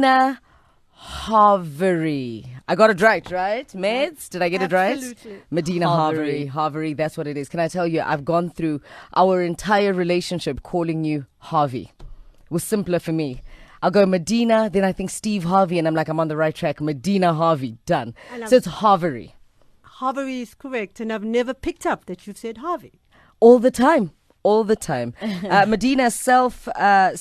MEDINA Harvery. I got it right? Meds? Did I get it right? Absolutely. MEDINA Harvery, that's what it is. Can I tell you, I've gone through our entire relationship calling you Harvey. It was simpler for me. I'll go Medina, then I think Steve Harvey, and I'm like, I'm on the right track. MEDINA Harvey, done. So it's Harvery. Harvey is correct, and I've never picked up that you've said Harvey. All the time. Medina, self-made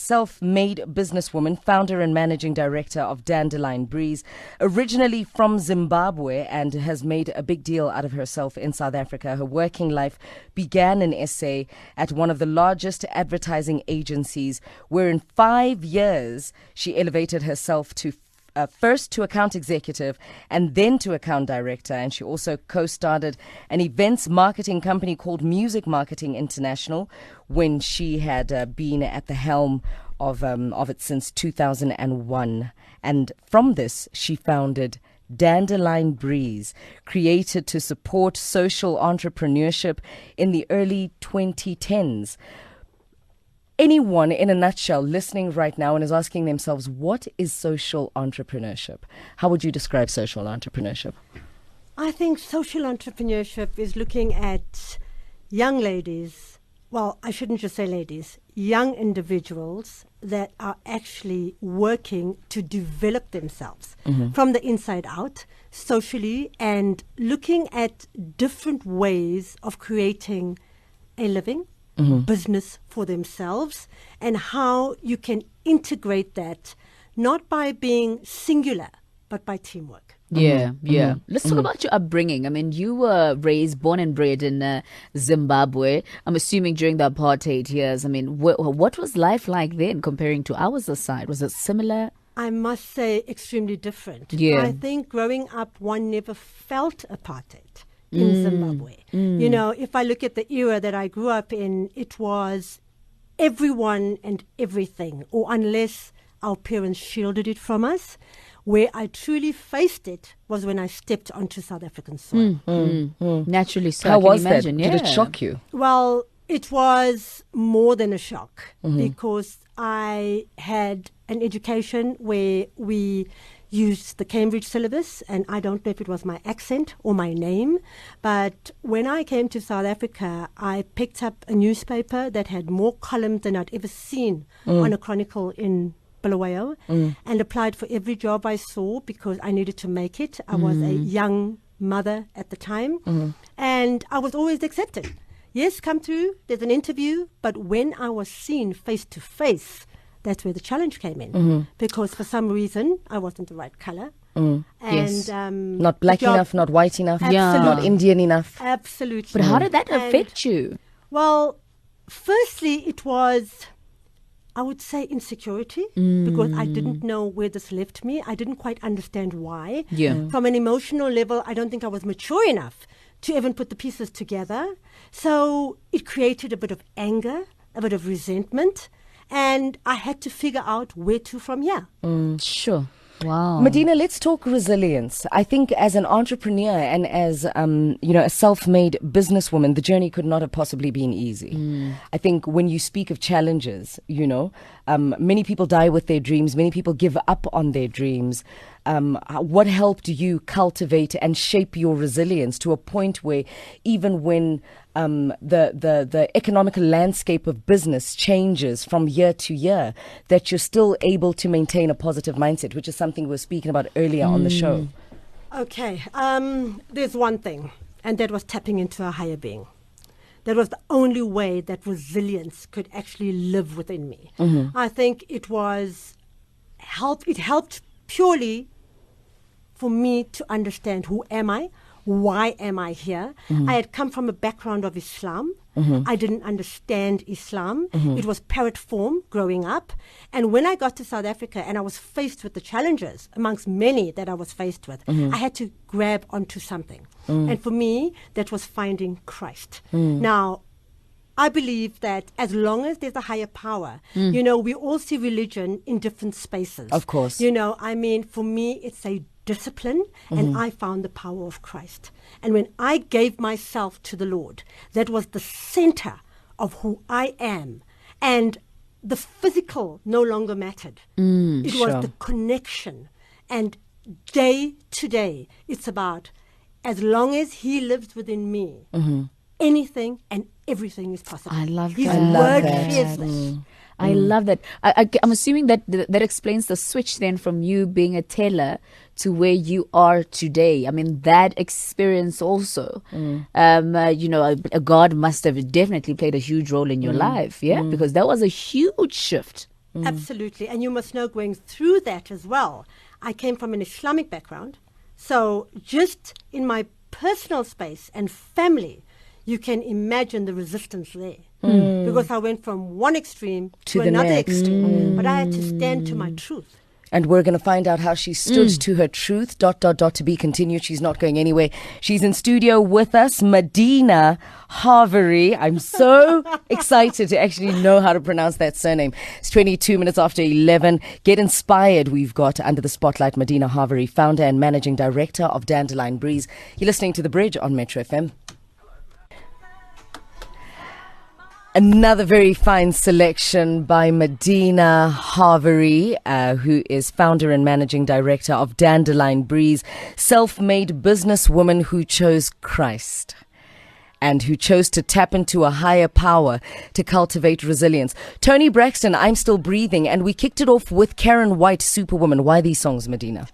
businesswoman, founder and managing director of Dandelion Breeze, originally from Zimbabwe, and has made a big deal out of herself in South Africa. Her working life began in SA at one of the largest advertising agencies, where in 5 years she elevated herself to first to account executive and then to account director. And she also co-started an events marketing company called Music Marketing International when she had been at the helm of it since 2001. And from this, she founded Dandelion Breeze, created to support social entrepreneurship in the early 2010s. Anyone in a nutshell listening right now and is asking themselves, what is social entrepreneurship? How would you describe social entrepreneurship? I think social entrepreneurship is looking at young ladies, well, I shouldn't just say ladies, young individuals that are actually working to develop themselves from the inside out, socially, and looking at different ways of creating a living, business for themselves, and how you can integrate that not by being singular but by teamwork. Yeah. Let's talk about your upbringing. I mean, you were born and bred in Zimbabwe. I'm assuming during the apartheid years. I mean, what was life like then comparing to ours aside? Was it similar? I must say extremely different. Yeah. I think growing up, one never felt apartheid in Zimbabwe. You know, if I look at the era that I grew up in, it was everyone and everything, or unless our parents shielded it from us. Where I truly faced it was when I stepped onto South African soil. Naturally so. How I can was imagine. that? Yeah. Did it shock you? Well, it was more than a shock because I had an education where we used the Cambridge syllabus, and I don't know if it was my accent or my name, but when I came to South Africa, I picked up a newspaper that had more columns than I'd ever seen on a chronicle in Bulawayo, and applied for every job I saw because I needed to make it. I was a young mother at the time, and I was always accepted. Yes, come through, there's an interview, but when I was seen face to face, that's where the challenge came in, because for some reason I wasn't the right color. And Yes. Not black enough, not white enough, Absolutely. not Indian enough. Absolutely. But how did that And, affect you? well, firstly, it was, I would say, insecurity, because I didn't know where this left me. I didn't quite understand why. Yeah. From an emotional level, I don't think I was mature enough to even put the pieces together. So it created a bit of anger, a bit of resentment, and I had to figure out where to from here. Sure. Wow. Medina, let's talk resilience. I think as an entrepreneur and as a self-made businesswoman, the journey could not have possibly been easy. I think when you speak of challenges, many people die with their dreams. Many people give up on their dreams. What helped you cultivate and shape your resilience to a point where even when the economical landscape of business changes from year to year, that you're still able to maintain a positive mindset, which is something we were speaking about earlier on the show? Okay, there's one thing, and that was tapping into a higher being. That was the only way that resilience could actually live within me. I think it helped purely for me to understand who am I, why am I here. I had come from a background of Islam. I didn't understand Islam. It was parrot form growing up. And when I got to South Africa and I was faced with the challenges, amongst many that I was faced with, I had to grab onto something. And for me, that was finding Christ. Now, I believe that as long as there's a higher power, we all see religion in different spaces. Of course. For me, it's a discipline, and I found the power of Christ. And when I gave myself to the Lord, that was the center of who I am. And the physical no longer mattered. It was the connection. And day to day, it's about, as long as he lives within me, anything and everything is possible. I love His that. word shares that. I love that. I'm assuming that that explains the switch then from you being a tailor to where you are today. I mean, that experience also, God must have definitely played a huge role in your life, because that was a huge shift. Absolutely. And you must know, going through that as well, I came from an Islamic background. So just in my personal space and family, you can imagine the resistance there. Because I went from one extreme to another extreme. But I had to stand to my truth. And we're going to find out how she stood to her truth. ... To be continued. She's not going anywhere. She's in studio with us, MEDINA HARVERYE. I'm so excited to actually know how to pronounce that surname. It's 22 minutes after 11. Get inspired. We've got under the spotlight MEDINA HARVERYE, founder and managing director of Dandelion Breeze. You're listening to The Bridge on Metro FM. Another very fine selection by MEDINA HARVERYE, who is founder and managing director of Dandelion Breeze, self-made businesswoman who chose Christ and who chose to tap into a higher power to cultivate resilience. Tony Braxton, I'm Still Breathing, and we kicked it off with Karen White, Superwoman. Why these songs, MEDINA?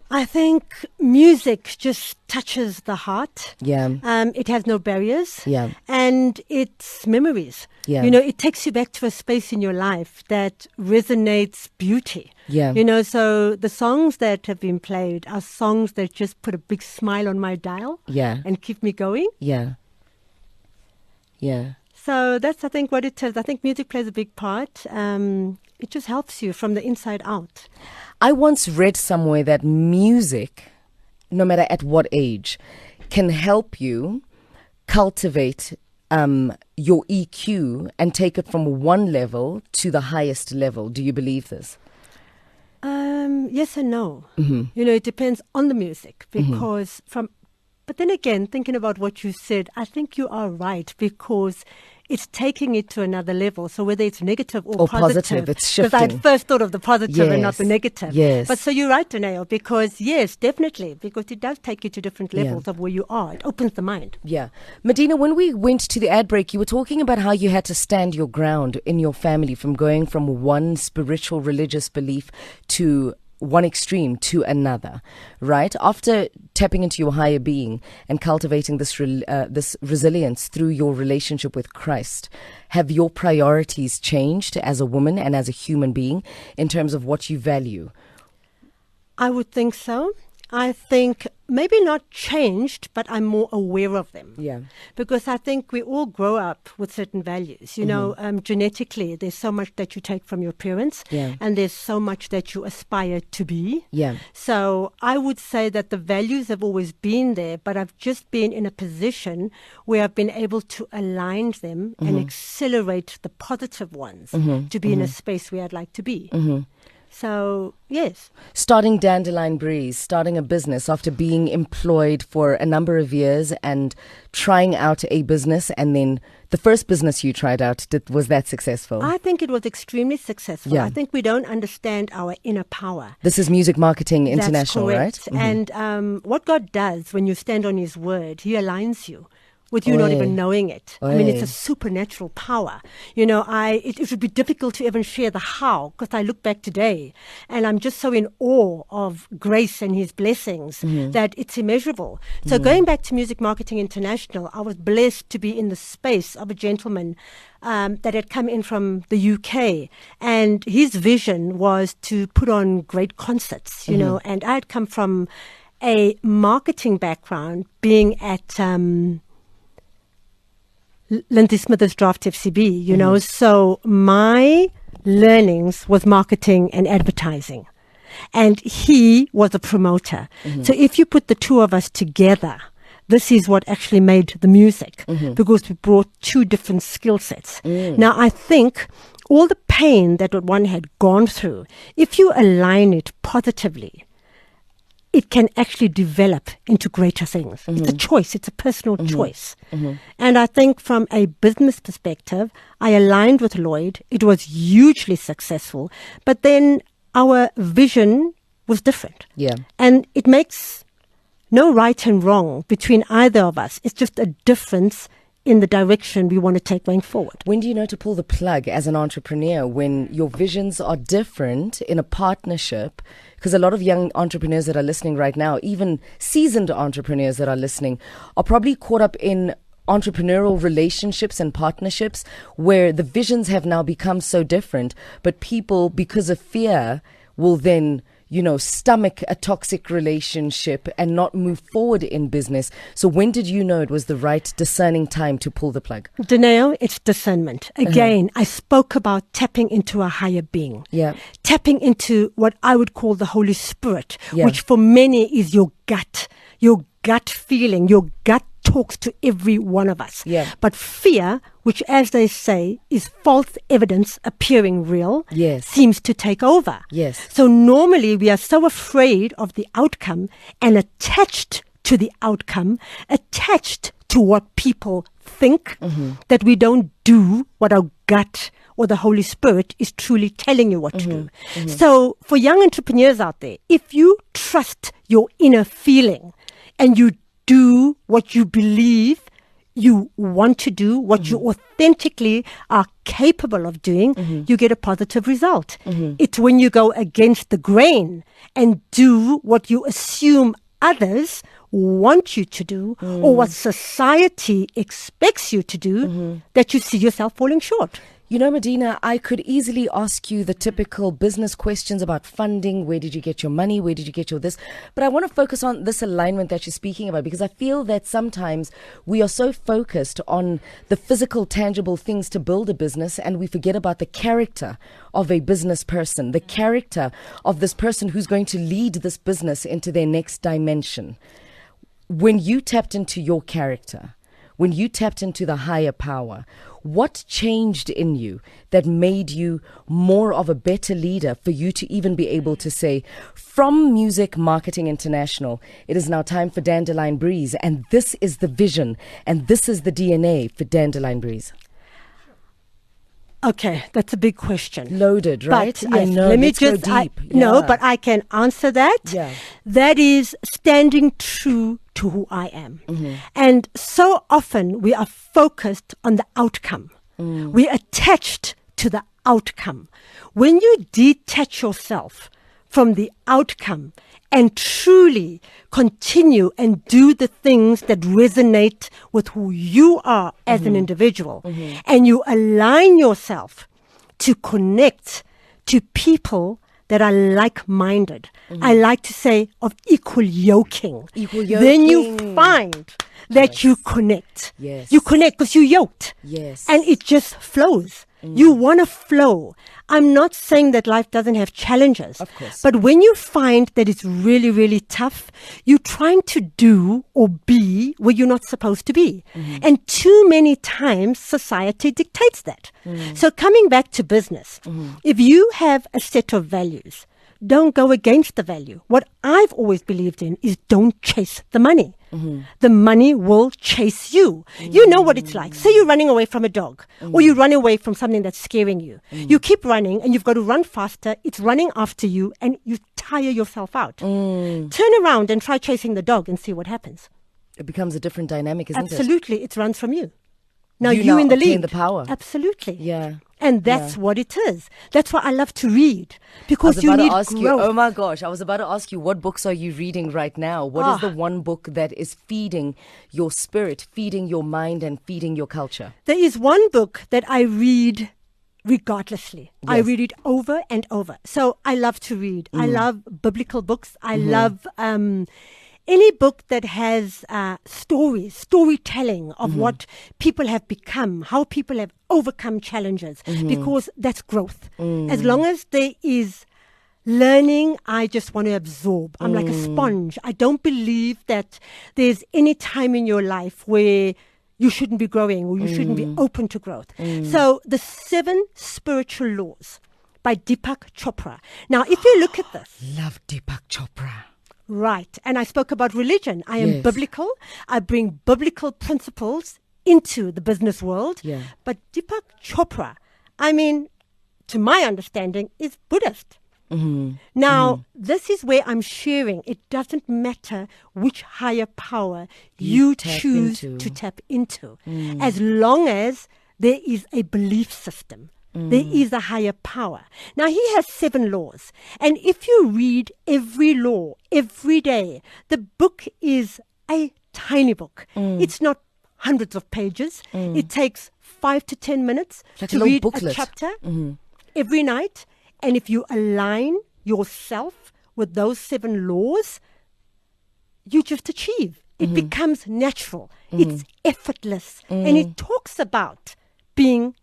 I think music just touches the heart. Yeah. It has no barriers. Yeah. And it's memories. Yeah. It takes you back to a space in your life that resonates beauty. Yeah. So the songs that have been played are songs that just put a big smile on my dial. Yeah. And keep me going. Yeah. Yeah. So that's, I think, what it is. I think music plays a big part. It just helps you from the inside out. I once read somewhere that music, no matter at what age, can help you cultivate your EQ and take it from one level to the highest level. Do you believe this? Yes and no. It depends on the music because but then again, thinking about what you said, I think you are right because it's taking it to another level. So whether it's negative or positive, it's shifting. Because I first thought of the positive and not the negative. Yes. But so you're right, Danae, because yes, definitely, because it does take you to different levels of where you are. It opens the mind. Yeah. MEDINA, when we went to the ad break, you were talking about how you had to stand your ground in your family from going from one spiritual religious belief to one extreme to another, right? After tapping into your higher being and cultivating this resilience through your relationship with Christ, have your priorities changed as a woman and as a human being in terms of what you value? I would think so. I think maybe not changed, but I'm more aware of them. Yeah. Because I think we all grow up with certain values. Genetically, there's so much that you take from your parents, and there's so much that you aspire to be. Yeah. So I would say that the values have always been there, but I've just been in a position where I've been able to align them and accelerate the positive ones to be in a space where I'd like to be. So, yes. Starting Dandelion Breeze, starting a business after being employed for a number of years and trying out a business, and then the first business you tried out, was that successful? I think it was extremely successful. Yeah. I think we don't understand our inner power. This is Music Marketing International, That's correct. right? And what God does when you stand on His word, He aligns you with you not even knowing it. I mean, it's a supernatural power. It would be difficult to even share the how, because I look back today and I'm just so in awe of grace and His blessings that it's immeasurable. So going back to Music Marketing International, I was blessed to be in the space of a gentleman that had come in from the UK, and his vision was to put on great concerts, and I had come from a marketing background, being at Lindsay Smithers Draft FCB, so my learnings was marketing and advertising. And he was a promoter. So if you put the two of us together, this is what actually made the music, because we brought two different skill sets. Now, I think all the pain that one had gone through, if you align it positively, it can actually develop into greater things. It's a choice. It's a personal choice. And I think from a business perspective, I aligned with Lloyd. It was hugely successful. But then our vision was different. Yeah. And it makes no right and wrong between either of us. It's just a difference in the direction we want to take going forward. When do you know to pull the plug as an entrepreneur, when your visions are different in a partnership? Because a lot of young entrepreneurs that are listening right now, even seasoned entrepreneurs that are listening, are probably caught up in entrepreneurial relationships and partnerships where the visions have now become so different, but people, because of fear, will then stomach a toxic relationship and not move forward in business. So when did you know it was the right discerning time to pull the plug? Danelle, it's discernment. Again, I spoke about tapping into a higher being. Yeah. Tapping into what I would call the Holy Spirit, Yeah. which for many is your gut feeling. Your gut talks to every one of us. Yeah. But fear, which as they say is false evidence appearing real, Yes. seems to take over. Yes. So normally we are so afraid of the outcome and attached to the outcome, attached to what people think, that we don't do what our gut or the Holy Spirit is truly telling you what to do. So for young entrepreneurs out there, if you trust your inner feeling and you do what you believe you want to do, what you authentically are capable of doing, you get a positive result. It's when you go against the grain and do what you assume others want you to do or what society expects you to do that you see yourself falling short. Medina, I could easily ask you the typical business questions about funding. Where did you get your money? Where did you get your this? But I want to focus on this alignment that you're speaking about, because I feel that sometimes we are so focused on the physical, tangible things to build a business, and we forget about the character of a business person, the character of this person who's going to lead this business into their next dimension. When you tapped into your character, when you tapped into the higher power, what changed in you that made you more of a better leader for you to even be able to say, from Music Marketing International, it is now time for Dandelion Breeze, and this is the vision, and this is the DNA for Dandelion Breeze? Okay, that's a big question. Loaded, right? But, yes, I know. let me Let's just go deep. No, Yeah. but I can answer that. Yeah. That is standing true to who I am. And so often we are focused on the outcome. We're attached to the outcome. When you detach yourself from the outcome and truly continue and do the things that resonate with who you are as an individual, and you align yourself to connect to people that are like-minded. I like to say of equal yoking. Then you find that you connect. Yes. You connect because you yoked. Yes. And it just flows. You want to flow. I'm not saying that life doesn't have challenges. Of course. But when you find that it's really, really tough, you're trying to do or be where you're not supposed to be. And too many times society dictates that. So coming back to business, if you have a set of values, don't go against the value. What I've always believed in is don't chase the money. The money will chase you. You know what it's like. Say you're running away from a dog or you're running away from something that's scaring you. You keep running and you've got to run faster. It's running after you and you tire yourself out. Turn around and try chasing the dog and see what happens. It becomes a different dynamic, isn't it? Absolutely. It runs from you. Now You you now in the obtain lead. the power. Absolutely. Yeah. And that's what it is. That's why I love to read, I because was you about need to ask you, growth. oh my gosh, I was about to ask you, what books are you reading right now? What is the one book that is feeding your spirit, feeding your mind, and feeding your culture? There is one book that I read regardlessly. I Yes. read it over and over. So I love to read. I love biblical books. I love any book that has storytelling of what people have become, how people have overcome challenges, because that's growth. As long as there is learning, I just want to absorb. I'm like a sponge. I don't believe that there's any time in your life where you shouldn't be growing or you shouldn't be open to growth. So the 7 Spiritual Laws by Deepak Chopra. Now, if you look at this, Love Deepak Chopra. Right. And I spoke about religion. I am Yes. biblical. I bring biblical principles into the business world. Yeah. But Deepak Chopra, I mean, to my understanding, is Buddhist. Now, this is where I'm sharing. It doesn't matter which higher power you tap choose into. to tap into, as long as there is a belief system. There is a higher power. Now, he has 7 laws. And if you read every law every day, the book is a tiny book. It's not hundreds of pages. It takes 5 to 10 minutes Like a to little read booklet. a chapter every night. And if you align yourself with those 7 laws, you just achieve. It becomes natural. It's effortless. And it talks about being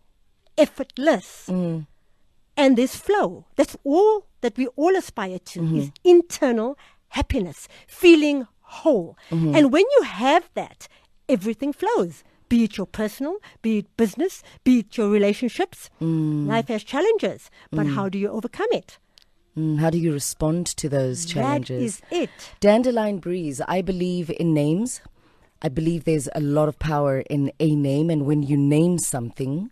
effortless. And there's flow. That's all that we all aspire to, is internal happiness, feeling whole. And when you have that, everything flows. Be it your personal, be it business, be it your relationships. Life has challenges, but how do you overcome it? How do you respond to those challenges? That is it. Dandelion Breeze, I believe in names. I believe there's a lot of power in a name. And when you name something,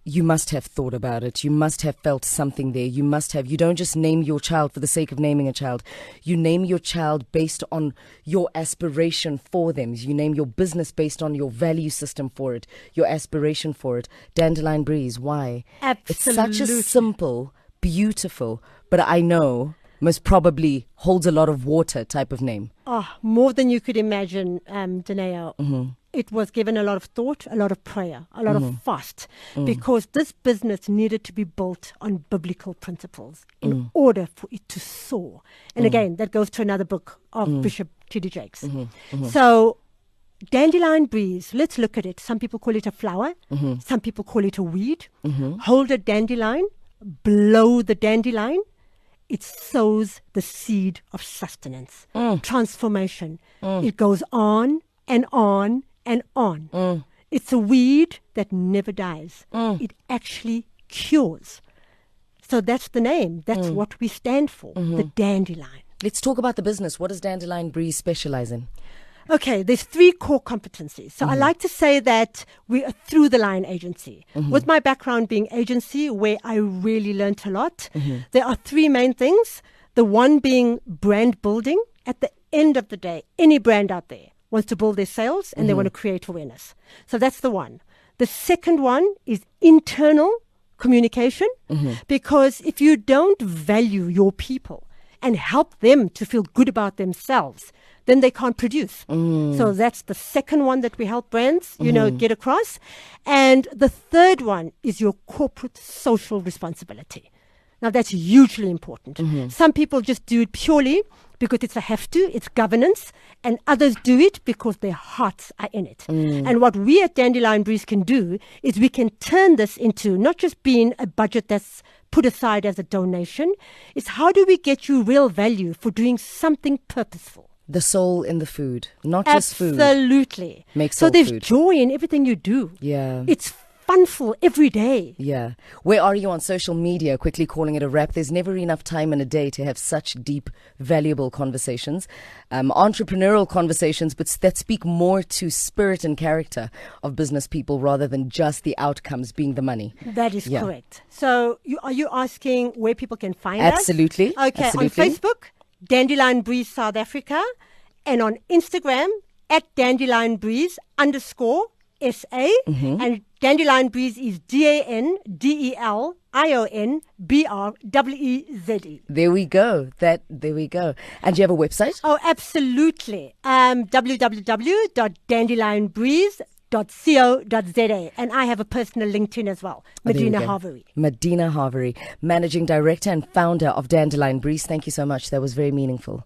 you must have thought about it. You must have felt something there. You don't just name your child for the sake of naming a child. You name your child based on your aspiration for them. You name your business based on your value system for it, your aspiration for it. Dandelion Breeze, why? It's such a Absolutely. simple, beautiful, but I know most probably holds a lot of water type of name. Oh, more than you could imagine, Daneo. It was given a lot of thought, a lot of prayer, a lot of fast, because this business needed to be built on biblical principles in order for it to soar. And again, that goes to another book of Bishop T.D. Jakes. So, Dandelion Breeze, let's look at it. Some people call it a flower. Some people call it a weed. Hold a dandelion, blow the dandelion. It sows the seed of sustenance, transformation. It goes on and on and on. It's a weed that never dies. It actually cures. So that's the name. That's what we stand for, the dandelion. Let's talk about the business. What does Dandelion Breeze specialize in? Okay, there's 3 core competencies. So I like to say that we are through the line agency. With my background being agency, where I really learnt a lot, there are 3 main things. The one being brand building. At the end of the day, any brand out there wants to build their sales and they want to create awareness. So that's the one. The second one is internal communication, because if you don't value your people and help them to feel good about themselves, then they can't produce. So that's the second one that we help brands, get across. And the third one is your corporate social responsibility. Now, that's hugely important. Some people just do it purely because it's a have to, it's governance, and others do it because their hearts are in it. And what we at Dandelion Breeze can do is we can turn this into not just being a budget that's put aside as a donation, is how do we get you real value for doing something purposeful? The soul in the food, not just food. Absolutely. Make so soul there's food. joy in everything you do. Yeah. It's funful every day. Yeah. Where are you on social media? Quickly calling it a wrap. There's never enough time in a day to have such deep, valuable conversations, entrepreneurial conversations, but that speak more to spirit and character of business people rather than just the outcomes being the money. That is Yeah. correct. So are you asking where people can find Absolutely. us? Okay, Absolutely. on Facebook, Dandelion Breeze South Africa, and on Instagram at Dandelion Breeze _SA, and Dandelion Breeze is DANDELIONBREEZE. There we go. There we go. And do you have a website? Oh, absolutely. www.dandelionbreeze.co.za, and I have a personal LinkedIn as well, There we Medina go. Harvery. MEDINA HARVERYE, Managing Director and Founder of Dandelion Breeze. Thank you so much. That was very meaningful.